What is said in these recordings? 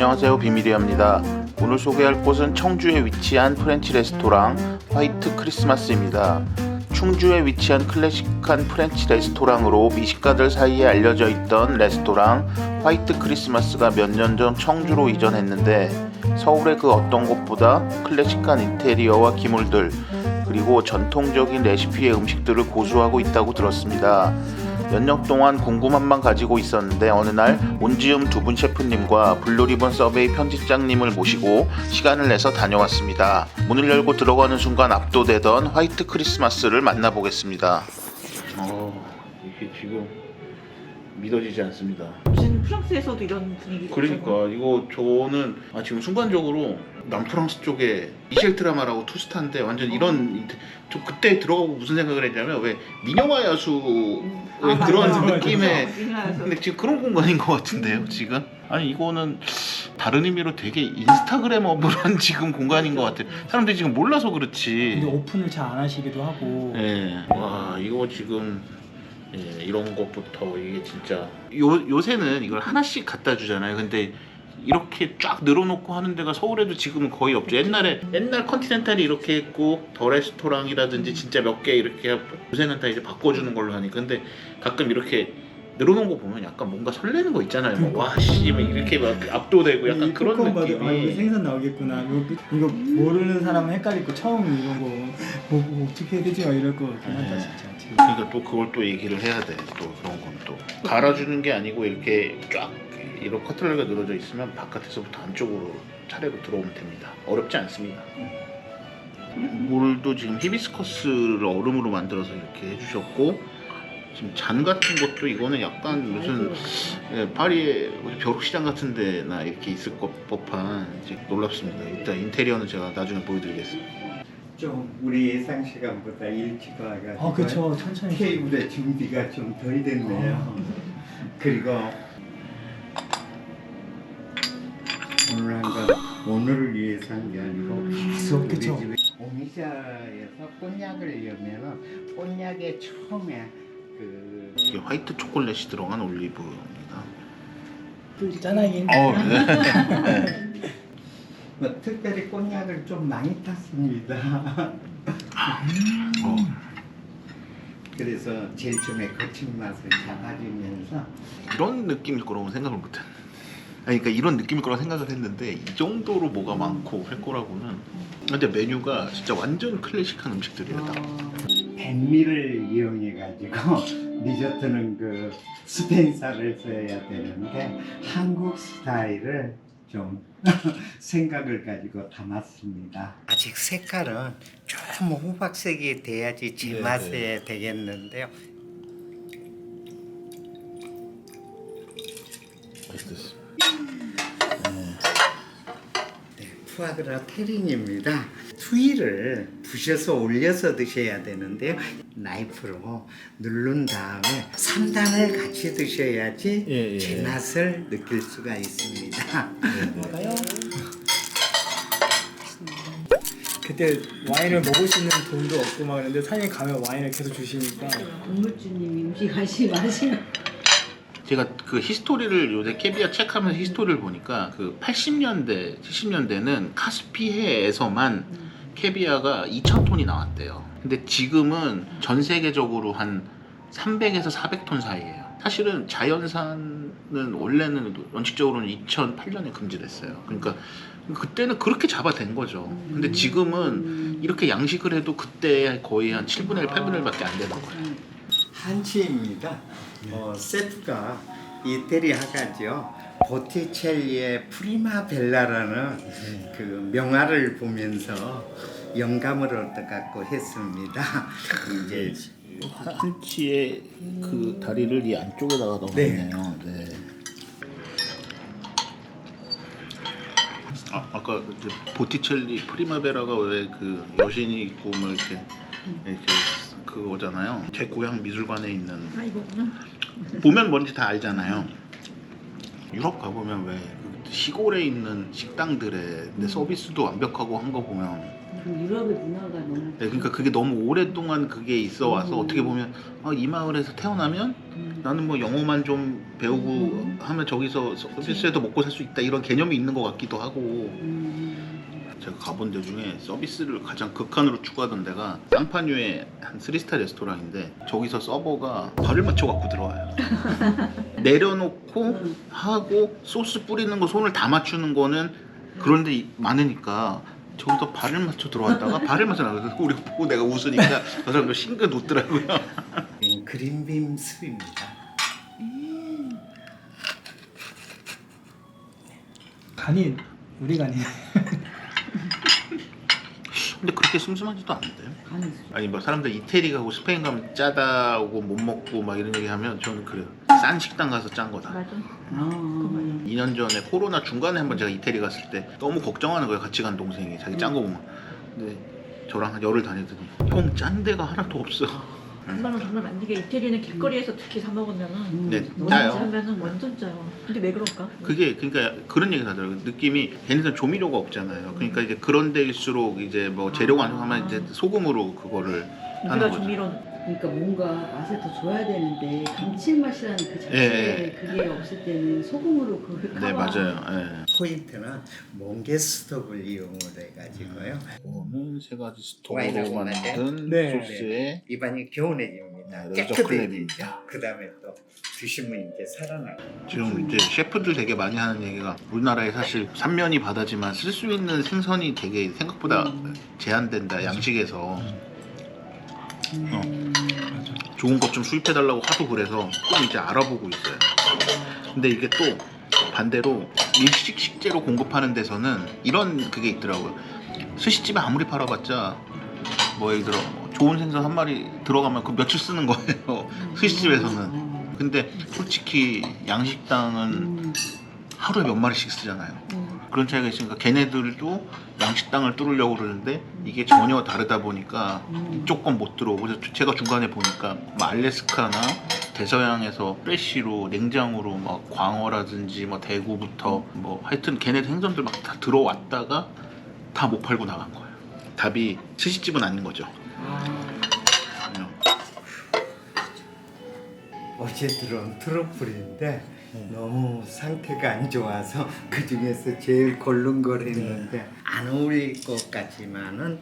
안녕하세요, 비밀이야입니다. 오늘 소개할 곳은 청주에 위치한 프렌치 레스토랑 화이트 크리스마스입니다. 충주에 위치한 클래식한 프렌치 레스토랑으로 미식가들 사이에 알려져 있던 레스토랑 화이트 크리스마스가 몇 년 전 청주로 이전했는데 서울의 그 어떤 곳보다 클래식한 인테리어와 기물들 그리고 전통적인 레시피의 음식들을 고수하고 있다고 들었습니다. 몇 년 동안 궁금함만 가지고 있었는데 어느 날 온지음 두 분 셰프님과 블루리본 서베이 편집장님을 모시고 시간을 내서 다녀왔습니다. 문을 열고 들어가는 순간 압도되던 화이트 크리스마스를 만나보겠습니다. 이게 지금 믿어지지 않습니다. 무슨 프랑스에서도 이런 분위기죠? 그러니까 이거 저는 지금 순간적으로 남프랑스 쪽에 미셸 트라마라고 투스타인데 완전 이런 저 그때 들어가고 무슨 생각을 했냐면 왜 미녀와 야수의 그런 맞아요. 느낌의 그렇죠. 근데 지금 그런 공간인 것 같은데요 지금? 아니 이거는 다른 의미로 되게 인스타그램어블한 지금 공간인 것 같아요. 사람들이 지금 몰라서 그렇지. 근데 오픈을 잘 안 하시기도 하고. 예. 와 이거 지금 이런 것부터 이게 진짜 요새는 이걸 하나씩 갖다 주잖아요. 근데 이렇게 쫙 늘어놓고 하는 데가 서울에도 지금은 거의 없죠. 옛날 컨티넨탈이 이렇게 했고 더 레스토랑이라든지 진짜 몇 개 이렇게 하고 요새는 다 이제 바꿔주는 걸로 하니까. 근데 가끔 이렇게 늘어놓은 거 보면 약간 뭔가 설레는 거 있잖아요. 막 와씨 이렇게 막 압도되고 약간 그런 느낌이. 여기 생선 나오겠구나. 이거 모르는 사람은 헷갈리고 처음 이런 거 뭐 어떻게 해야 되지? 막 이럴 거 같긴 하다 진짜. 그러니까 또 그걸 또 얘기를 해야 돼. 또 그런 건 또 갈아주는 게 아니고 이렇게 쫙 이런 커틀러리가 늘어져 있으면 바깥에서부터 안쪽으로 차례로 들어오면 됩니다. 어렵지 않습니다. 물도 지금 히비스커스를 얼음으로 만들어서 이렇게 해주셨고 지금 잔 같은 것도 이거는 약간 무슨 파리의 벼룩시장 같은 데나 이렇게 있을 법한 놀랍습니다. 일단 인테리어는 제가 나중에 보여드리겠습니다. 좀 우리 예상 시간보다 일찍 와가지고 그쵸. 천천히. 테이블의 준비가 좀 덜 됐네요. 그리고 오늘 한건 오늘을 위해서 한 게 아니고 계속 우리 그쵸. 집에 오미자에서 곤약을 넣으면 곤약의 처음에 이게 화이트 초콜릿이 들어간 올리브입니다. 짠하긴. 네. 뭐 특별히 곤약을 좀 많이 탔습니다. 그래서 제일 처음에 거친 맛을 잡아주면서 이런 느낌일 거라고 생각을 못했네. 그러니까 이런 느낌일 거라고 생각을 했는데 이 정도로 뭐가 많고 할 거라고는. 근데 메뉴가 진짜 완전 클래식한 음식들이에요. 다. 백미를 이용해 가지고 리조트는 그 스페인사를 써야 되는데 한국 스타일을 좀 생각을 가지고 담았습니다. 아직 색깔은 좀 호박색이 돼야지 제 맛에 되겠는데요. 맛있었어요. 푸아그라 테린입니다. 수위를 부셔서 올려서 드셔야 되는데요. 나이프로 누른 다음에 3단을 같이 드셔야지 제 맛을 느낄 수가 있습니다. 그때 와인을 먹을 수 있는 돈도 없고 막 그랬는데 사장님 가면 와인을 계속 주시니까. 건물주님이 음식 하시면 제가 그 히스토리를 요새 캐비아 체크하면서 히스토리를 보니까 그 80년대, 70년대는 카스피해에서만 캐비아가 2,000톤이 나왔대요. 근데 지금은 전 세계적으로 한 300에서 400톤 사이예요. 사실은 자연산은 원래는 원칙적으로는 2008년에 금지됐어요. 그러니까 그때는 그렇게 잡아댄 거죠. 근데 지금은 이렇게 양식을 해도 그때 거의 한 7분의 1, 8분의 1밖에 안 되는 거예요. 한치입니다. 세트가 이태리 화가죠. 보티첼리의 프리마벨라라는 그 명화를 보면서 영감을 얻어갖고 했습니다. 이제 한치의 그 다리를 이 안쪽에다가 넣었네요. 네. 아까 보티첼리 프리마베라가 왜 그 여신이 있고 뭐 이렇게 그거잖아요. 제 고향 미술관에 있는. 보면 뭔지 다 알잖아요. 유럽 가보면 왜 시골에 있는 식당들에 근데 서비스도 완벽하고 한 거 보면 그 유럽의 문화가 너무. 네, 그러니까 그게 너무 오랫동안 그게 있어 와서 어떻게 보면 이 마을에서 태어나면 나는 뭐 영어만 좀 배우고 하면 저기서 서비스에도 먹고 살 수 있다 이런 개념이 있는 것 같기도 하고. 제가 가본 데 중에 서비스를 가장 극한으로 추구하던 데가 쌍파뉴의 한 3스타 레스토랑인데 저기서 서버가 발을 맞춰 갖고 들어와요. 내려놓고 하고 소스 뿌리는 거 손을 다 맞추는 거는 그런데 많으니까 저기서 발을 맞춰 들어왔다가 발을 맞춰 나가서 우리 보고 내가 웃으니까 저 사람도 싱긋 웃더라고요. 그린빔 스프입니다. 간이 우리 간이. 근데 그렇게 슴슴하지도 않은데. 간이 있어. 아니 뭐 사람들 이태리 가고 스페인 가면 짜다고 못 먹고 막 이런 얘기 하면 저는 그래요. 싼 식당 가서 짠 거다. 맞아. 아. 2년 전에 코로나 중간에 한번 제가 이태리 갔을 때 너무 걱정하는 거예요. 같이 간 동생이 자기 짠 거 보면. 근데 저랑 한 열흘 다니더니 형 짠 데가 하나도 없어. 엄마는 정말 만약에 이태리는 길거리에서 특히 사 먹으면은 네, 너무 짜요. 짜면은 완전 짜요. 근데 왜 그럴까? 그게 그러니까 그런 얘기 하더라고요. 느낌이 걔네들은 조미료가 없잖아요. 그러니까 이제 그런 데일수록 이제 뭐 재료가 안 좋으면 이제 소금으로 그거를 하는 우리가 거죠. 조미료 그러니까 뭔가 맛을 더 줘야 되는데 감칠맛이라는 그 자체에 예, 그게 없을 때는 소금으로 그걸 네 커버. 맞아요. 예. 포인트는 멍게 스톡을 이용을 해가지고요. 이거는 세 가지 와인하고 스톡으로 만든 네. 소스에 입안이 개운해집니다. 네, 깨끗해지죠. 초콜릿입니다. 그 다음에 또 드시면 이제 살아나요. 지금 이제 셰프들 되게 많이 하는 얘기가 우리나라에 사실 삼면이 바다지만 쓸 수 있는 생선이 되게 생각보다 제한된다 양식에서. 맞아. 좋은 것 좀 수입해달라고 하도 그래서 좀 이제 알아보고 있어요. 근데 이게 또 반대로 일식 식재로 공급하는 데서는 이런 그게 있더라고요. 스시집에 아무리 팔아봤자 뭐 예를 들어 좋은 생선 한 마리 들어가면 그 며칠 쓰는 거예요. 스시집에서는. 근데 솔직히 양식당은 하루에 몇 마리씩 쓰잖아요. 그런 차이가 있으니까 걔네들도 양식당을 뚫으려고 그러는데 이게 전혀 다르다 보니까 조금 못 들어오고 그래서 제가 중간에 보니까 뭐 알래스카나 대서양에서 프레쉬로 냉장으로 막 광어라든지 뭐 대구부터 뭐 하여튼 걔네 생선들 막 다 들어왔다가 다 못 팔고 나간 거예요. 답이 스시집은 아닌 거죠. 그냥 어제 들어온 트러플인데 너무 상태가 안 좋아서 그 중에서 제일 걸른거렸는데 안 어울릴 것 같지만은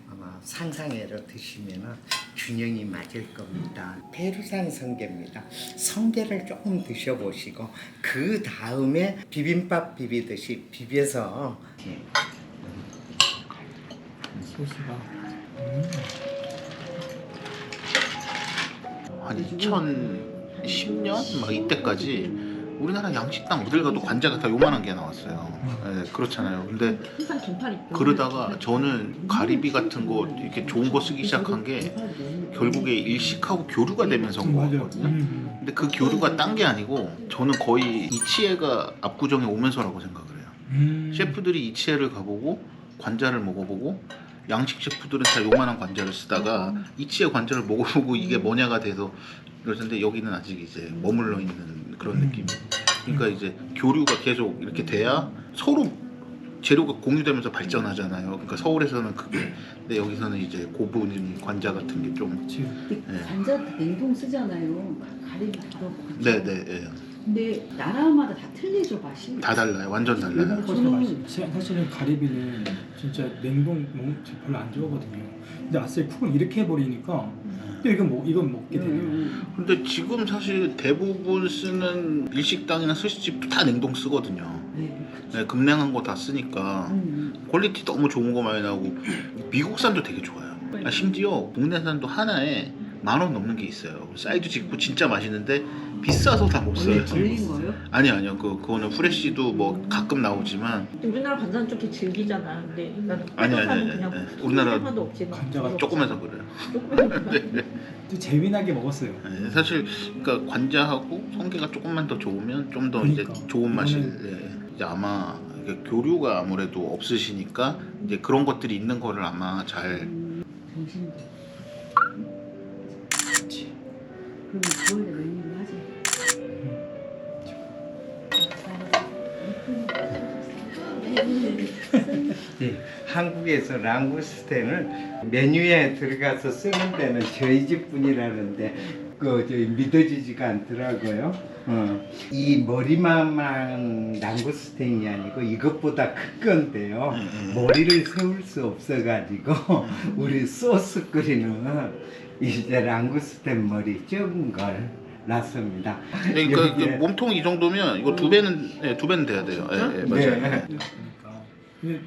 아마 상상해로 드시면은 균형이 맞을 겁니다. 페루산 성게입니다. 성게를 조금 드셔보시고 그 다음에 비빔밥 비비듯이 비벼서 소스가. 한 2010년 막 이때까지 우리나라 양식당 어딜 가도 관자가 다 요만한 게 나왔어요. 네, 그렇잖아요. 근데 항상 긴팔 입고. 그러다가 저는 가리비 같은 거 이렇게 좋은 거 쓰기 시작한 게 결국에 일식하고 교류가 되면서 온 맞아. 거거든요. 근데 그 교류가 딴 게 아니고 저는 거의 이치에가 압구정에 오면서라고 생각을 해요. 셰프들이 이치에를 가보고 관자를 먹어보고 양식 셰프들은 다 요만한 관자를 쓰다가 이치에 관자를 먹어보고 이게 뭐냐가 돼서 그러는데 여기는 아직 이제 머물러 있는 그런 느낌. 그러니까 이제 교류가 계속 이렇게 돼야 서로 재료가 공유되면서 발전하잖아요. 그러니까 서울에서는 그게 근데 여기서는 이제 고분 관자 같은 게 좀 근데 예. 관자 냉동 쓰잖아요. 가리비 들어가고. 네네 예. 근데 나라마다 다 틀리죠 맛이. 다 달라요. 완전 달라요. 일본 거보다 맛있어. 사실은 가리비는 진짜 냉동 별로 안 좋아하거든요. 근데 아싸리 쿡을 이렇게 해버리니까 또 이건 먹게 되네요. 근데 지금 사실 대부분 쓰는 일식당이나 스시집도 다 냉동 쓰거든요. 네, 급냉한 거 다 쓰니까 퀄리티 너무 좋은 거 많이 나오고 미국산도 되게 좋아요. 심지어 국내산도 하나에 10,000원 넘는 게 있어요. 사이드 짓고 진짜 맛있는데 비싸서 다 못 원래 써요. 걸린 거요? 아니요. 그거는 프레쉬도 뭐 가끔 나오지만 우리나라 관자는 좀 이렇게 질기잖아. 근데 나는 아니. 그냥 우리나라 생각도 없지. 관자가 조금해서 그래요. 또 재미나게 먹었어요. 네, 사실 그러니까 관자하고 성게가 조금만 더 좋으면 좀 더 이제 그러니까. 좋은 맛이 이거는- 네. 이제 아마 이게 교류가 아무래도 없으시니까 이제 그런 것들이 있는 거를 아마 잘 정신도. 그럼 9월에 웬일로 하지? 네, 한국에서 랑구스텐을 메뉴에 들어가서 쓰는 데는 저희 집뿐이라는데 저희 믿어지지가 않더라고요. 이 머리만한 랑구스텐이 아니고 이것보다 큰 건데요. 머리를 세울 수 없어가지고 우리 소스 끓이는 이제 랑구스텐 머리 적은 걸 놨습니다. 그러니까 여기에- 그 몸통 이 정도면 이거 두 배는 돼야 돼요. 예, 예, 맞아요. 네. 근데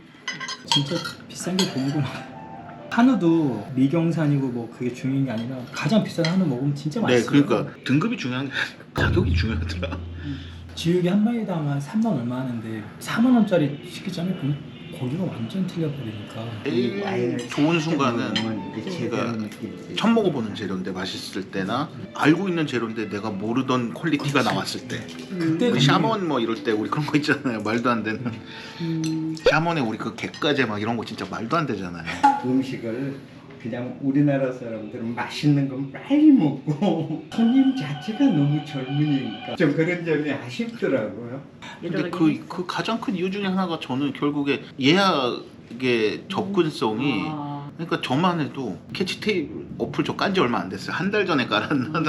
진짜 비싼 게 돈이구나. 한우도 미경산이고 뭐 그게 중요한 게 아니라 가장 비싼 한우 먹으면 진짜 네, 맛있어요. 그러니까 등급이 중요한 게 아니고 가격이 중요하더라. 지육이 한 마리당 한 3만 얼마 하는데 4만 원짜리 시키자면 그럼 거기가 완전 틀려버리니까. 제일 좋은 순간은 제가 처음 먹어보는 재료인데 맛있을 때나 알고 있는 재료인데 내가 모르던 퀄리티가 나왔을 때. 그때 우리 샤먼 뭐 이럴 때 우리 그런 거 있잖아요. 말도 안 되는. 샤먼에 우리 그 갯가재 막 이런 거 진짜 말도 안 되잖아요. 음식을 그냥 우리나라 사람들은 맛있는 건 빨리 먹고 손님 자체가 너무 젊으니까 좀 그런 점이 아쉽더라고요. 근데 그 가장 큰 이유 중에 하나가 저는 결국에 예약의 접근성이 그러니까 저만 해도 캐치테이블 어플 저 깐지 얼마 안 됐어요. 한 달 전에 깔았나?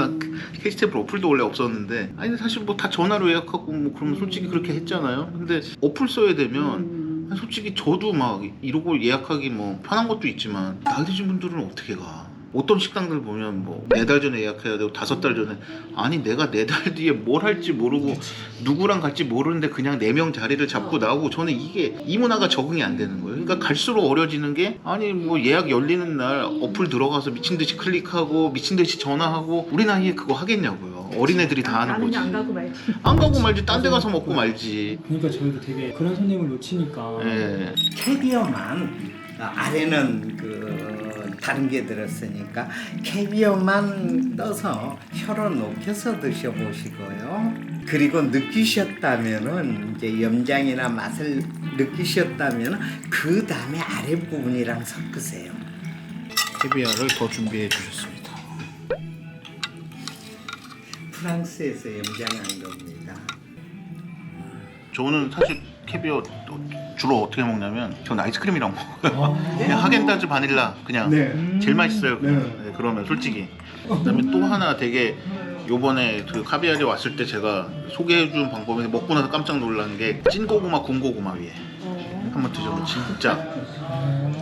캐치테이블 어플도 원래 없었는데 아니 사실 뭐 다 전화로 예약하고 뭐 그러면 솔직히 그렇게 했잖아요. 근데 어플 써야 되면 솔직히 저도 막 이러고 예약하기 뭐 편한 것도 있지만 나이 드신 분들은 어떻게 가? 어떤 식당들 보면 뭐 4달 전에 예약해야 되고 5달 전에 아니 내가 4달 뒤에 뭘 할지 모르고 누구랑 갈지 모르는데 그냥 4명 자리를 잡고 나오고 저는 이 문화가 적응이 안 되는 거예요. 그러니까 갈수록 어려지는 게 아니 뭐 예약 열리는 날 어플 들어가서 미친 듯이 클릭하고 미친 듯이 전화하고 우리 나이에 그거 하겠냐고요. 어린애들이 다 하는 거지. 안 가고 말지. 안 가고 말지 딴 데 가서 먹고 말지. 그러니까 저희도 되게 그런 손님을 놓치니까 예. 캐비어만 아래는 다른 게 들었으니까 캐비어만 떠서 혀로 녹여서 드셔보시고요. 그리고 느끼셨다면은 이제 염장이나 맛을 느끼셨다면 그 다음에 아랫부분이랑 섞으세요. 캐비아를 더 준비해 주셨습니다. 프랑스에서 염장한 겁니다. 저는 사실 캐비어 주로 어떻게 먹냐면 전 아이스크림이랑 먹어요. 그냥 하겐다즈 바닐라 그냥 네. 제일 맛있어요. 그냥. 네. 네, 그러면 솔직히. 그다음에 또 하나 되게 요번에 그 카비아리 왔을 때 제가 소개해준 방법에 먹고 나서 깜짝 놀란 게 찐고구마 군고구마 위에 한번 드셔보면 진짜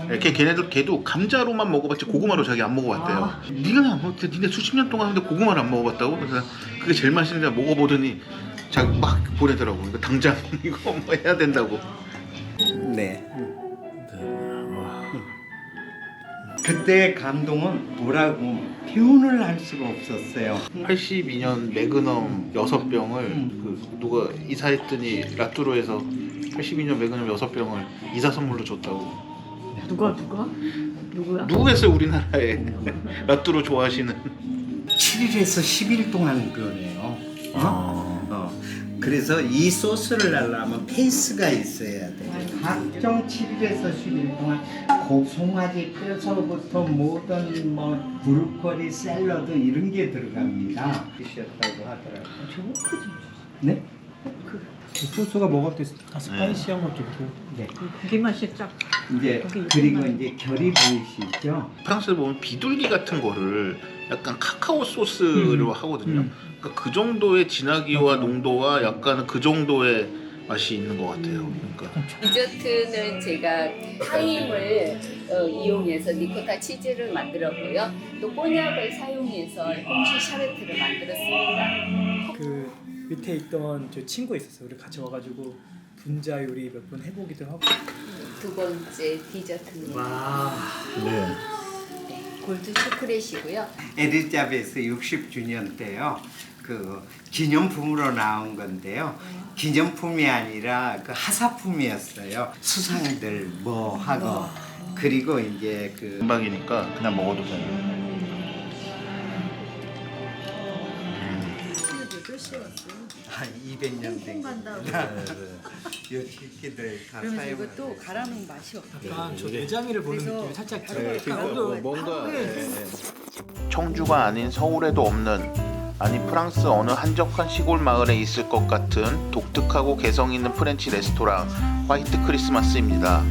이렇게 걔도 감자로만 먹어봤지 고구마로 자기 안 먹어봤대요. 네가 안 먹었대. 니네 수십 년 동안 하는데 고구마를 안 먹어봤다고? 그래서 그게 제일 맛있는데 먹어보더니 자기 막 보내더라고. 그러니까 당장 이거 뭐 해야 된다고. 네. 그때 감동은 뭐라고 표현을 할 수가 없었어요. 82년 매그넘 6병을 그 누가 이사했더니 라뚜로에서 82년 매그넘 6병을 이사 선물로 줬다고. 누구야? 누구겠어요 우리나라에 라뚜로 좋아하시는. 7일에서 10일 동안 그러네요. 그래서 이 소스를 하려면 페이스가 있어야 돼요. 각종 7일에서 10일 동안 송아지 뼈서부터 모든 뭐 브로콜리, 샐러드 이런 게 들어갑니다. 드셨다고 하더라고요. 저거 크지? 네? 그 소스가 먹을 때 스파이시한 것도 있고. 네. 고기 맛이 쫙. 이제 그리고 이제 결이 보이시죠? 프랑스에 보면 비둘기 같은 거를 약간 카카오 소스로 하거든요. 그러니까 그 정도의 진하기와 농도와 약간 그 정도의 맛이 있는 것 같아요. 그러니까 디저트는 제가 타임을 이용해서 리코타 치즈를 만들었고요. 또 꼬냑을 사용해서 홍시 샤베트를 만들었습니다. 그 밑에 있던 저 친구 있었어요. 우리 같이 와가지고 분자 요리 몇 번 해보기도 하고. 두 번째 디저트는 네. 골드 초콜릿이고요. 에리자베스 60주년 때요. 그 기념품으로 나온 건데요. 기념품이 아니라 그 하사품이었어요. 수상들 뭐 하고 그리고 이제 그 금방이니까 그냥 먹어도 돼요. 아, 200년 된 겁니다. 이 새끼들 다 그러면서 사용. 이것도 갈아놓은 맛이 없어. 약간 저 내장이를 보는 그래서 느낌이 살짝 바로 들어요. 그러니까 그것도 뭔가 청주가 아닌 서울에도 없는 아니 프랑스 어느 한적한 시골 마을에 있을 것 같은 독특하고 개성 있는 프렌치 레스토랑 화이트 크리스마스입니다.